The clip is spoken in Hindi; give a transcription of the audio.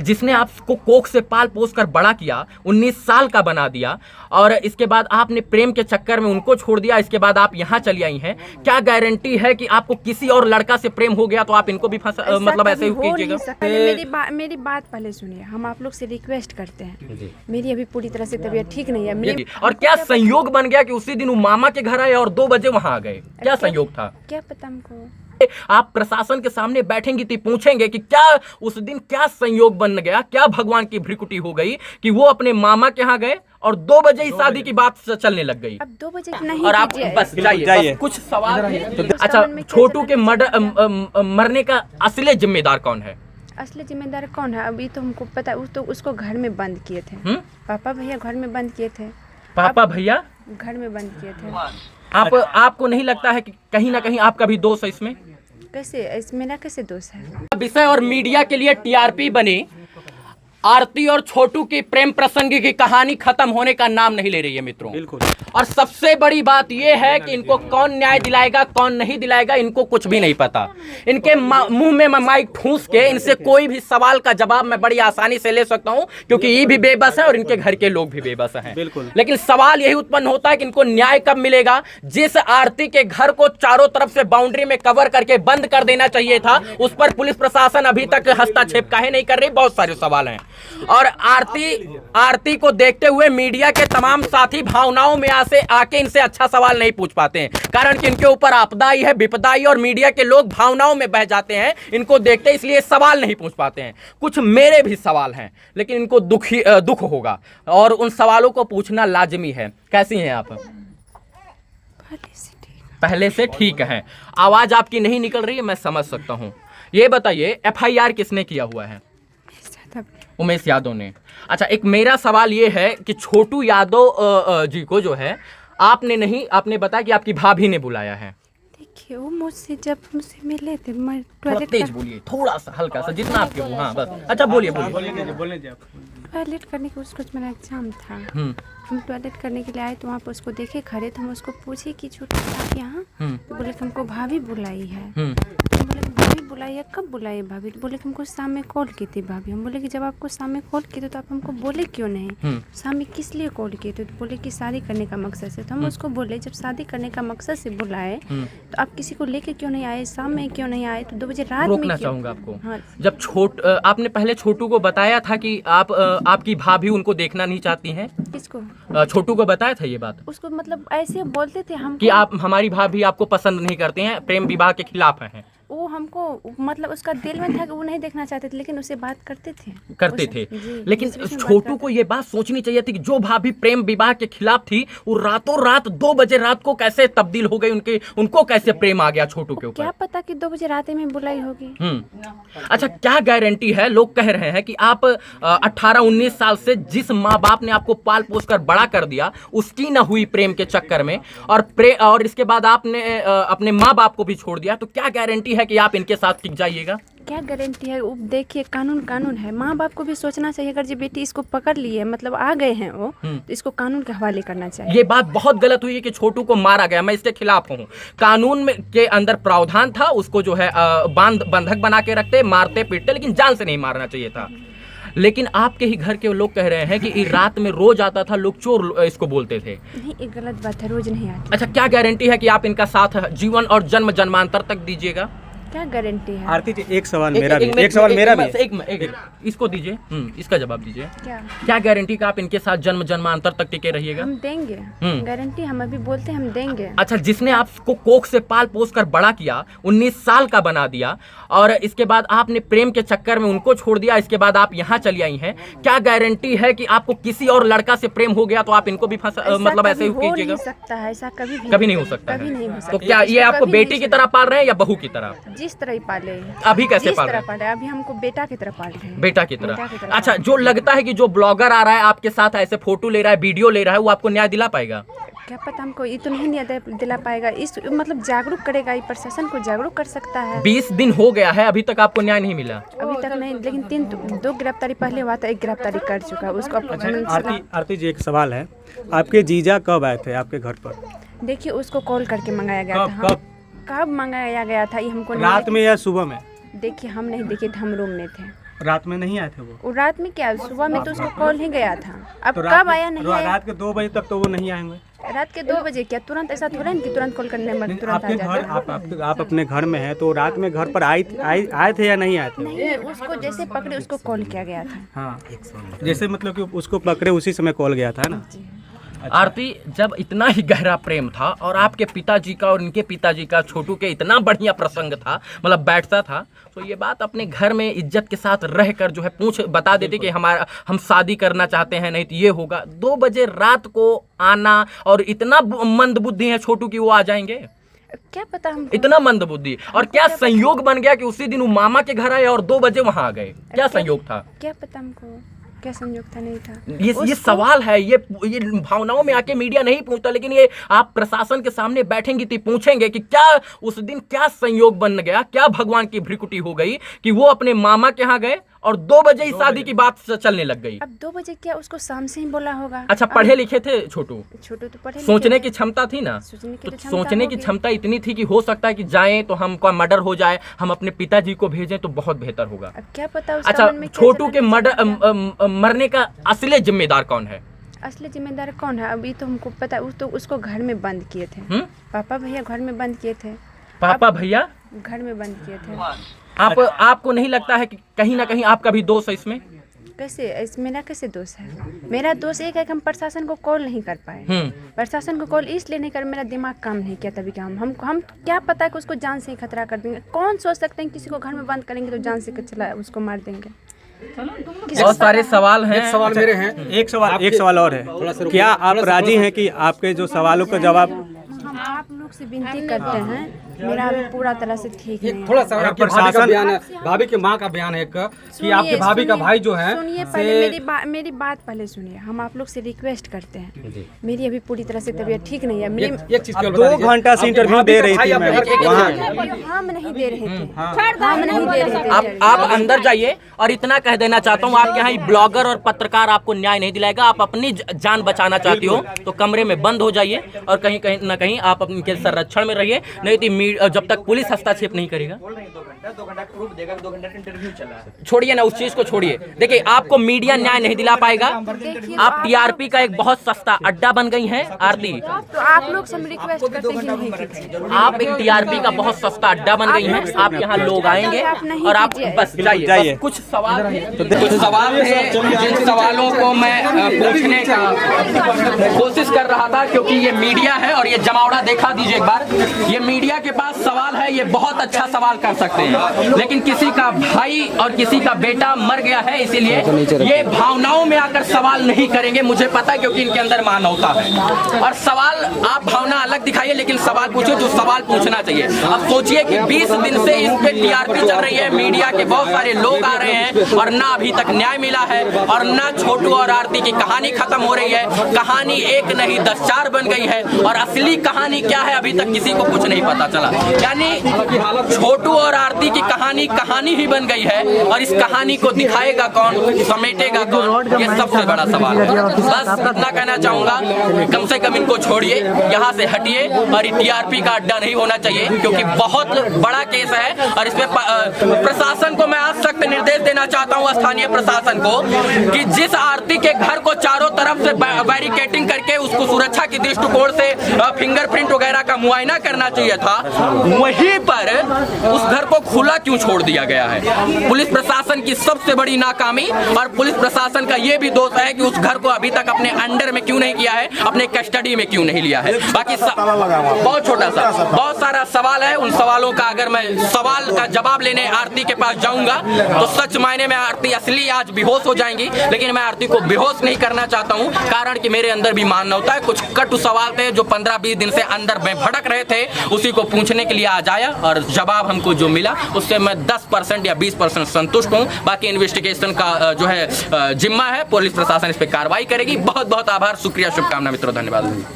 जिसने आपको कोख से पाल पोस कर बड़ा किया, 19 साल का बना दिया, और इसके बाद आपने प्रेम के चक्कर में उनको छोड़ दिया, इसके बाद आप यहाँ चली आई हैं। क्या गारंटी है कि आपको किसी और लड़का से प्रेम हो गया तो आप इनको भी मतलब ऐसे ही कीजिएगा? मेरी बात पहले सुनिए, हम आप लोग से रिक्वेस्ट करते हैं, मेरी अभी पूरी तरह से तबीयत ठीक नहीं है। और क्या संयोग बन गया कि उसी दिन वो मामा के घर आए और 2 बजे वहाँ आ गए? क्या संयोग था? क्या पता हमको। आप प्रशासन के सामने बैठेंगी तो पूछेंगे कि क्या उस दिन क्या संयोग बन गया, क्या भगवान की भ्रिकुटी हो गई कि वो अपने मामा के यहाँ गए और 2 बजे ही शादी की बात चलने लग गई। अब 2 बजे नहीं, और आप बस जाइए, कुछ सवाल है। अच्छा, छोटू के मरने का असली जिम्मेदार कौन है? असली जिम्मेदार कौन है अभी तो हमको पता है। तो उसको घर में बंद किए थे, पापा भैया घर में बंद किए थे। पापा भैया घर में बंद किए थे। आपको नहीं लगता है कि कहीं ना कहीं आपका भी दोष है इसमें? कैसे मेरा कैसे दोष है? विषय और मीडिया के लिए टीआरपी बनी आरती और छोटू की प्रेम प्रसंग की कहानी खत्म होने का नाम नहीं ले रही है मित्रों। बिल्कुल। और सबसे बड़ी बात यह है कि इनको कौन न्याय दिलाएगा कौन नहीं दिलाएगा इनको कुछ भी नहीं पता। इनके मुंह में माइक ठूंस के इनसे कोई भी सवाल का जवाब मैं बड़ी आसानी से ले सकता हूं, क्योंकि ये भी बेबस है और इनके घर के लोग भी बेबस हैं। बिल्कुल। लेकिन सवाल यही उत्पन्न होता है कि इनको न्याय कब मिलेगा? जिस आरती के घर को चारों तरफ से बाउंड्री में कवर करके बंद कर देना चाहिए था, उस पर पुलिस प्रशासन अभी तक हस्तक्षेप काहे नहीं कर रही? बहुत सारे सवाल हैं। और आरती को देखते हुए मीडिया के तमाम साथी भावनाओं में आके इनसे अच्छा सवाल नहीं पूछ पाते हैं, कारण कि इनके ऊपर आपदाई है, विपदाई, और मीडिया के लोग भावनाओं में बह जाते हैं इनको देखते, इसलिए सवाल नहीं पूछ पाते हैं। कुछ मेरे भी सवाल हैं, लेकिन इनको दुख होगा और उन सवालों को पूछना लाजमी है। कैसी हैं आप? पहले से ठीक है। आवाज आपकी नहीं निकल रही है, मैं समझ सकता हूँ। ये बताइए, FIR किसने किया हुआ है? उमेश यादव ने। अच्छा, एक मेरा सवाल ये है कि छोटू यादव जी को जो है आपने बताया कि आपकी भाभी ने बुलाया है। देखिए, वो मुझसे जब मिले थे, मैं टॉयलेट तेज बोलिए, थोड़ा सा हल्का सा, जितना आपके हो। हाँ बस। अच्छा बोलिए। टॉयलेट करने के उसको मेरा एग्जाम था, हम टॉयलेट करने के लिए आए तो वहाँ पर उसको देखे खड़े थे। हम उसको पूछे कि छोटा आप यहाँ, तो बोले कि हमको भाभी बुलाई है। तो बोले भाभी बुलाई है, कब बुलाई है भाभी? तो बोले कि हमको शाम में कॉल की थी भाभी। हम बोले कि जब आपको शाम में कॉल किए थे तो आप हमको बोले क्यों नहीं? शाम में किस लिए कॉल किए थे? तो बोले कि शादी करने का मकसद से। तो हम उसको बोले जब शादी करने का मकसद से बुलाए तो आप किसी को लेके क्यों नहीं आए? शाम में क्यों नहीं आए? तो 2 बजे रात में। रोकना चाहूंगा आपको। हाँ। जब आपने पहले छोटू को बताया था कि आपकी भाभी उनको देखना नहीं चाहती हैं? किसको? छोटू को बताया था ये बात? उसको मतलब ऐसे बोलते थे हम कि आप हमारी भाभी आपको पसंद नहीं करते हैं, प्रेम विवाह के खिलाफ हैं। वो हमको मतलब उसका दिल में था कि वो नहीं देखना चाहते थे, लेकिन उससे बात करते थे। लेकिन छोटू को ये बात सोचनी चाहिए थी कि जो भाभी प्रेम विवाह के खिलाफ थी वो रातों रात 2 बजे रात को कैसे तब्दील हो गई, उनको कैसे प्रेम आ गया छोटू के ऊपर? क्या पता कि 2 बजे रात में बुलाई होगी। अच्छा, क्या गारंटी है? लोग कह रहे हैं कि आप 18-19 साल से जिस माँ बाप ने आपको पाल पोस कर बड़ा कर दिया उसकी न हुई प्रेम के चक्कर में, और इसके बाद आपने अपने माँ बाप को भी छोड़ दिया, तो क्या गारंटी है कि आप इनके साथ टिक जाइएगा? क्या गारंटी है? वो देखिए, कानून है। माँ बाप को भी सोचना चाहिए, अगर जो बेटी इसको पकड़ ली है, मतलब आ गए हैं वो, तो इसको कानून के हवाले करना चाहिए। ये बात बहुत गलत हुई है कि छोटू को मारा गया, मैं इसके खिलाफ हूँ। कानून में के अंदर प्रावधान था, उसको जो है बंधक बना के रखते, मारते पीटते, लेकिन जान से नहीं मारना चाहिए था। लेकिन आपके ही घर के लोग कह रहे हैं कि रात में रोज आता था, लोग चोर इसको बोलते थे। नहीं, एक गलत बात है, रोज नहीं आता। अच्छा, क्या गारंटी है कि आप इनका साथ जीवन और जन्म जन्मांतर तक दीजिएगा? क्या गारंटी है? आरती जी, एक सवाल मेरा भी है। इसको दीजिए, इसका जवाब दीजिए। क्या गारंटी का आप इनके साथ जन्म जन्मांतर तक टिके रहिएगा? हम देंगे गारंटी, हम अभी बोलते हैं हम देंगे। अच्छा, जिसने आपको कोख से पाल पोस कर बड़ा किया, 19 साल का बना दिया, और इसके बाद आपने प्रेम के चक्कर में उनको छोड़ दिया, इसके बाद आप यहाँ चली आई हैं। क्या गारंटी है कि आपको किसी और लड़का से प्रेम हो गया तो आप इनको भी मतलब ऐसे ही कीजिएगा? ऐसा कभी नहीं हो सकता है। तो क्या ये आपको बेटी की तरह पाल रहे हैं या बहू की तरह? जिस तरह ही पाले। अभी कैसे पाल रहे हैं? अभी हमको बेटा की तरह पाल रहे हैं। बेटा की तरह। अच्छा, जो लगता है कि जो ब्लॉगर आ रहा है आपके साथ ऐसे फोटो ले रहा है, वीडियो ले रहा है, वो आपको न्याय दिला पाएगा? क्या पता, हमको ये तो नहीं न्याय दिला पाएगा। इस मतलब जागरूक करेगा, ये प्रशासन को जागरूक कर सकता है। 20 दिन हो गया है, अभी तक आपको न्याय नहीं मिला? अभी तक नहीं, लेकिन 2 गिरफ्तारी पहले हुआ था, 1 गिरफ्तारी कर चुका है उसको। आरती जी, एक सवाल है, आपके जीजा कब आए थे आपके घर पर? देखिए, उसको कॉल करके मंगाया गया था। कब मंगाया गया था ये हमको रात में या सुबह में? देखिए, हम नहीं देखे थे, हम रूम में थे। रात में नहीं आए थे वो? रात में क्या, सुबह में तो उसको कॉल ही गया था। अब तो कब आया नहीं आया? रात के 2 बजे तक तो वो नहीं आएंगे। रात के 2 बजे क्या तुरंत ऐसा थोड़ा है कि तुरंत कॉल करने में तुरंत आ आपके जाता घर है? आप अपने घर में हैं तो रात में घर पर आए थे या नहीं आए थे? नहीं, उसको जैसे पकड़े उसको कॉल किया गया था। हाँ, जैसे मतलब कि उसको पकड़े उसी समय कॉल गया था ना। आरती, जब इतना ही गहरा प्रेम था और आपके पिताजी का और इनके पिताजी का छोटू के इतना बढ़िया प्रसंग था, मतलब बैठता था, तो ये बात अपने घर में इज्जत के साथ रहकर जो है बता देते कि हम शादी करना चाहते हैं, नहीं तो ये होगा। 2 बजे रात को आना, और इतना मंद बुद्धि है छोटू की वो आ जाएंगे? क्या पता हमको। इतना मंद बुद्धि, और क्या संयोग बन गया कि उसी दिन वो मामा के घर आए और 2 बजे वहां आ गए? क्या संयोग था? क्या पता हमको क्या संयोग था, नहीं था। ये सवाल है, ये भावनाओं में आके मीडिया नहीं पूछता, लेकिन ये आप प्रशासन के सामने बैठेंगी तो पूछेंगे कि क्या उस दिन क्या संयोग बन गया, क्या भगवान की भ्रिकुटी हो गई कि वो अपने मामा के यहाँ गए और 2 बजे ही शादी की बात चलने लग गई। अब 2 बजे क्या उसको शाम से ही बोला होगा। अच्छा, पढ़े लिखे थे छोटू? छोटू तो पढ़े, सोचने की क्षमता थी ना, तो सोचने की क्षमता इतनी थी कि हो सकता है कि जाएं तो हमका मर्डर हो जाए, हम अपने पिताजी को भेजें तो बहुत बेहतर होगा। अब क्या पता उसका अच्छा, मन में क्या छोटू चल के रहा मरने का असली जिम्मेदार कौन है? असली जिम्मेदार कौन है अभी तो हमको पता है। तो उसको घर में बंद किए थे। पापा भैया घर में बंद किए थे। पापा भैया घर में बंद किए थे। आपको नहीं लगता है कि कहीं ना कहीं आपका भी दोष है इसमें? कैसे मेरा कैसे दोष है? मेरा दोष एक है कि हम प्रशासन को कॉल नहीं कर पाए। प्रशासन को कॉल इसलिए नहीं कर, मेरा दिमाग काम नहीं किया तभी। क्या हम क्या पता है कि उसको जान से ही खतरा कर देंगे। कौन सोच सकते हैं किसी को घर में बंद करेंगे तो जान से चला उसको मार देंगे। बहुत सारे सवाल हैं। सवाल मेरे हैं। एक सवाल और है, क्या आप राजी हैं कि आपके जो सवालों का जवाब? हम आप लोग से विनती करते हैं, मेरा अभी पूरा तरह से ठीक नहीं है। थोड़ा सा आपके भाभी का बयान है, भाभी के माँ का बयान है एक कि आपके भाभी का भाई जो है। सुनिए पहले मेरी बात पहले सुनिए। हम आप लोग से रिक्वेस्ट करते हैं, मेरी अभी पूरी तरह से तबीयत ठीक नहीं है। एक चीज 2 घंटा से इंटरव्यू दे रही थी मैं वहाँ। हम नहीं दे रहे थे, हम नहीं दे रहे थे। आप अंदर जाइए, और इतना कह देना चाहता हूँ, आपके यहाँ ब्लॉगर और पत्रकार आपको न्याय नहीं दिलाएगा। आप अपनी जान बचाना चाहती हो तो कमरे में बंद हो जाइए, और कहीं ना कहीं आप उनके संरक्षण में रहिए, नहीं तो जब तक पुलिस हस्तक्षेप नहीं करेगा। 2 घंटा प्रूफ देगा, 2 घंटा इंटरव्यू चला। छोड़िए ना उस चीज को, छोड़िए। देखिए, आपको मीडिया न्याय नहीं दिला पाएगा। आप टीआरपी का एक बहुत सस्ता अड्डा बन गई हैं आरती। तो आप लोग से हम रिक्वेस्ट करते हैं कि नहीं कीजिए। आप एक टीआरपी का बहुत सस्ता अड्डा बन गई हैं। आप यहाँ लोग आएंगे और आप बस जाइए। कुछ सवाल थे, जिन सवालों को मैं पूछने का कोशिश कर रहा था, क्योंकि ये मीडिया है और ये जमावड़ा दिखा दीजिए एक बार। ये मीडिया के पास सवाल है, ये बहुत अच्छा सवाल कर सकते हैं, लेकिन किसी का भाई और किसी का बेटा मर गया है, इसीलिए ये भावनाओं में आकर सवाल नहीं करेंगे। मुझे पता है, क्योंकि इनके अंदर मानवता है। और सवाल आप भावना अलग दिखाइए, लेकिन सवाल पूछो जो सवाल पूछना चाहिए। अब सोचिए कि 20 दिन से इस पे टीआरपी चल रही है, मीडिया के बहुत सारे लोग आ रहे हैं और ना अभी तक न्याय मिला है, और ना छोटू और आरती की कहानी खत्म हो रही है। कहानी एक नहीं 10-4 बन गई है, और असली कहानी क्या है अभी तक किसी को कुछ नहीं पता चला। यानी छोटू और आरती की कहानी ही बन गई है, और इस कहानी को दिखाएगा कौन, समेटेगा कौन, ये सबसे बड़ा सवाल है। बस इतना कहना चाहूंगा, कम से कम इनको छोड़िए, यहाँ से हटिए, और टीआरपी का अड्डा नहीं होना चाहिए, क्योंकि बहुत बड़ा केस है। और इसमें प्रशासन को मैं आज सख्त निर्देश देना चाहता हूँ, स्थानीय प्रशासन को, कि जिस आरती के घर को चारों तरफ से बैरिकेटिंग करके उसको सुरक्षा की दृष्टिकोण से फिंगरप्रिंट वगैरह का मुआयना करना चाहिए था, वहीं पर उस घर को खुला क्यों छोड़ दिया गया है? पुलिस प्रशासन की सबसे बड़ी नाकामी, और पुलिस प्रशासन का ये भी दोष है कि उस घर को अभी तक अपने अंडर में क्यों नहीं किया है, अपने कस्टडी में क्यों नहीं लिया है। बाकी बहुत छोटा सा बहुत सारा सवाल है। उन सवालों का अगर मैं सवाल का जवाब लेने आरती के पास जाऊंगा तो सच मायने में आरती असली आज बेहोश हो जाएंगी, लेकिन मैं आरती को बेहोश नहीं करना चाहता हूं, कारण कि मेरे अंदर भी मानवता है। कुछ कटु सवाल थे जो 15-20 दिन से अंदर में भटक रहे थे, उसी को पूछने के लिए आज आया, और जवाब हमको जो मिला उससे मैं 10% या 20% संतुष्ट हूं। बाकी इन्वेस्टिगेशन का जो है जिम्मा है, पुलिस प्रशासन इस पर कार्रवाई करेगी। बहुत बहुत आभार, शुक्रिया, शुभकामना मित्रों, धन्यवाद।